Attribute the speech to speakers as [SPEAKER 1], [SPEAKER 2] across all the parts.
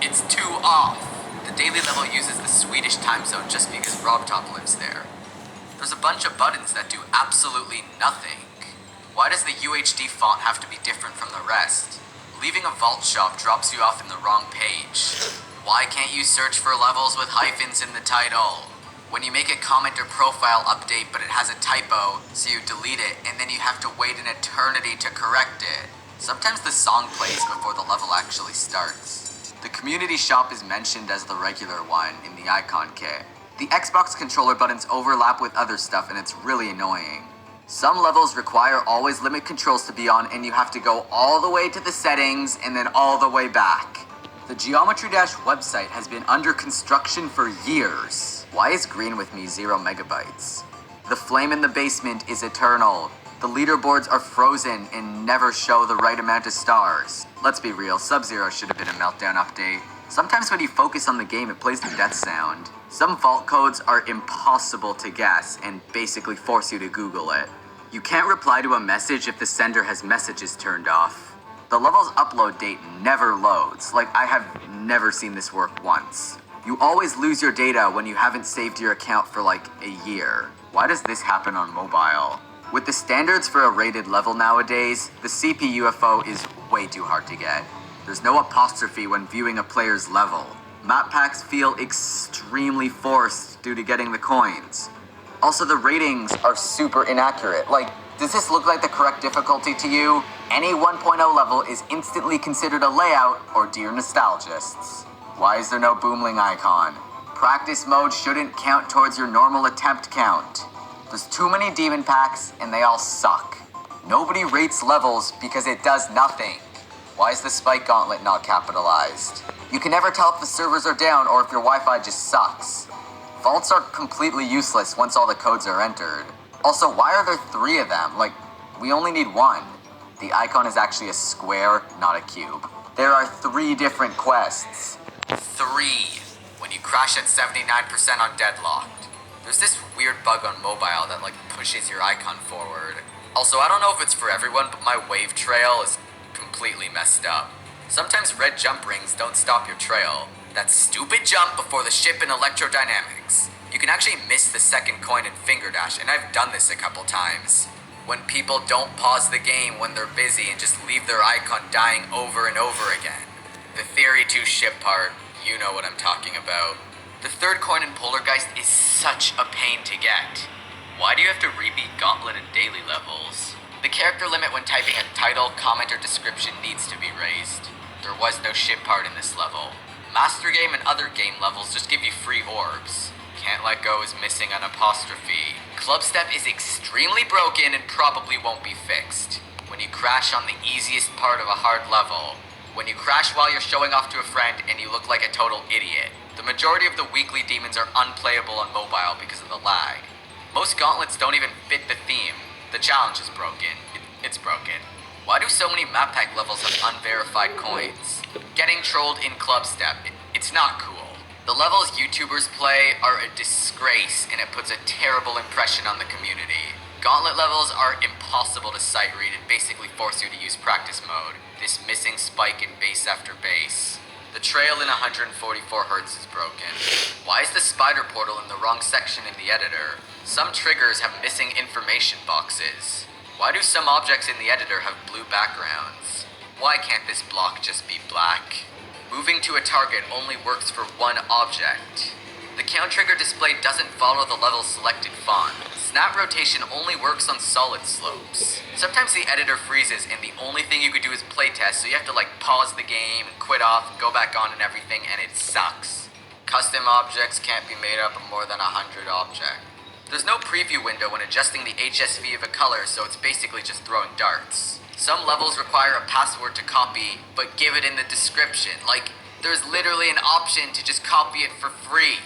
[SPEAKER 1] It's too off. The daily level uses the Swedish time zone just because Robtop lives there. There's a bunch of buttons that do absolutely nothing. Why does the UHD font have to be different from the rest? Leaving a vault shop drops you off in the wrong page. Why can't you search for levels with hyphens in the title? When you make a comment or profile update but it has a typo, so you delete it and then you have to wait an eternity to correct it. Sometimes the song plays before the level actually starts. The community shop is mentioned as the regular one in the icon kit. The Xbox controller buttons overlap with other stuff and it's really annoying. Some levels require always limit controls to be on and you have to go all the way to the settings and then all the way back. The Geometry Dash website has been under construction for years. Why is green with me 0 megabytes? The flame in the basement is eternal. The leaderboards are frozen and never show the right amount of stars. Let's be real, Sub-Zero should have been a meltdown update. Sometimes when you focus on the game, it plays the death sound. Some vault codes are impossible to guess and basically force you to Google it. You can't reply to a message if the sender has messages turned off. The level's upload date never loads. Like, I have never seen this work once. You always lose your data when you haven't saved your account for like a year. Why does this happen on mobile? With the standards for a rated level nowadays, the CP UFO is way too hard to get. There's no apostrophe when viewing a player's level. Map packs feel extremely forced due to getting the coins. Also, the ratings are super inaccurate. Like, does this look like the correct difficulty to you? Any 1.0 level is instantly considered a layout, or dear nostalgists. Why is there no Boomling icon? Practice mode shouldn't count towards your normal attempt count. There's too many demon packs, and they all suck. Nobody rates levels because it does nothing. Why is the Spike Gauntlet not capitalized? You can never tell if the servers are down or if your Wi-Fi just sucks. Vaults are completely useless once all the codes are entered. Also, why are there 3 of them? Like, we only need 1. The icon is actually a square, not a cube. There are 3 different quests. 3. When you crash at 79% on Deadlocked. There's this weird bug on mobile that like pushes your icon forward. Also, I don't know if it's for everyone, but my wave trail is completely messed up. Sometimes red jump rings don't stop your trail. That stupid jump before the ship in Electrodynamics. You can actually miss the second coin in Finger Dash, and I've done this a couple times. When people don't pause the game when they're busy and just leave their icon dying over and over again. The Theory 2 ship part, you know what I'm talking about. The third coin in Polargeist is such a pain to get. Why do you have to rebeat Gauntlet and daily levels? The character limit when typing a title, comment, or description needs to be raised. There was no ship part in this level. Master Game and other game levels just give you free orbs. Can't Let Go is missing an apostrophe. Club Step is extremely broken and probably won't be fixed. When you crash on the easiest part of a hard level. When you crash while you're showing off to a friend and you look like a total idiot. The majority of the weekly demons are unplayable on mobile because of the lag. Most gauntlets don't even fit the theme. The challenge is broken. It's broken. Why do so many map pack levels have unverified coins? Getting trolled in Club Step, it's not cool. The levels YouTubers play are a disgrace and it puts a terrible impression on the community. Gauntlet levels are impossible to sight read and basically force you to use practice mode. This missing spike in base after base. The trail in 144Hz is broken. Why is the spider portal in the wrong section in the editor? Some triggers have missing information boxes. Why do some objects in the editor have blue backgrounds? Why can't this block just be black? Moving to a target only works for one object. The count trigger display doesn't follow the level selected font. Snap rotation only works on solid slopes. Sometimes the editor freezes and the only thing you could do is playtest, so you have to like pause the game and quit off and go back on and everything, and it sucks. Custom objects can't be made up of more than 100 objects. There's no preview window when adjusting the HSV of a color, so it's basically just throwing darts. Some levels require a password to copy, but give it in the description. Like, there's literally an option to just copy it for free.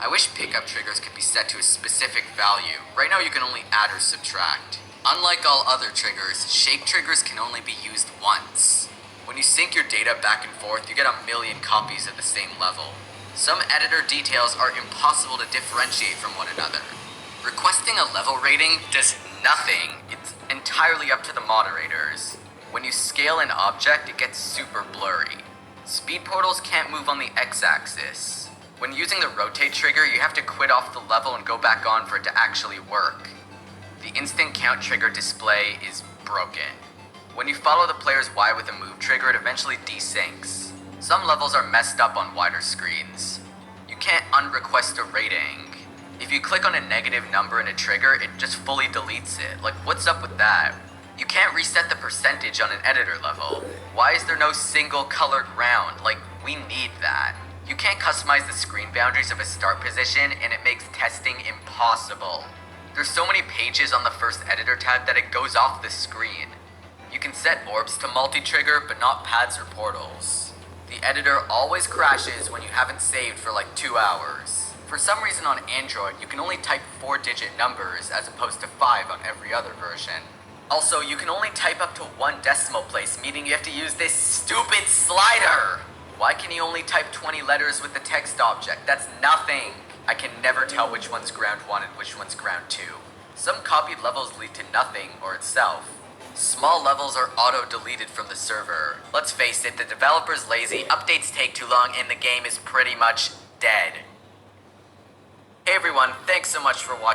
[SPEAKER 1] I wish pickup triggers could be set to a specific value. Right now you can only add or subtract. Unlike all other triggers, shake triggers can only be used once. When you sync your data back and forth, you get a million copies at the same level. Some editor details are impossible to differentiate from one another. Requesting a level rating does nothing. It's entirely up to the moderators. When you scale an object, it gets super blurry. Speed portals can't move on the x-axis. When using the rotate trigger, you have to quit off the level and go back on for it to actually work. The instant count trigger display is broken. When you follow the player's Y with a move trigger, it eventually desyncs. Some levels are messed up on wider screens. You can't unrequest a rating. If you click on a negative number in a trigger, it just fully deletes it. Like, what's up with that? You can't reset the percentage on an editor level. Why is there no single colored round? Like, we need that. You can't customize the screen boundaries of a start position, and it makes testing impossible. There's so many pages on the first editor tab that it goes off the screen. You can set orbs to multi-trigger, but not pads or portals. The editor always crashes when you haven't saved for like 2 hours. For some reason on Android, you can only type 4-digit numbers as opposed to 5 on every other version. Also, you can only type up to 1 decimal place, meaning you have to use this stupid slider! Why can you only type 20 letters with the text object? That's nothing! I can never tell which one's ground 1 and which one's ground 2. Some copied levels lead to nothing or itself. Small levels are auto-deleted from the server. Let's face it, the developer's lazy, updates take too long, and the game is pretty much dead. Hey everyone, thanks so much for watching.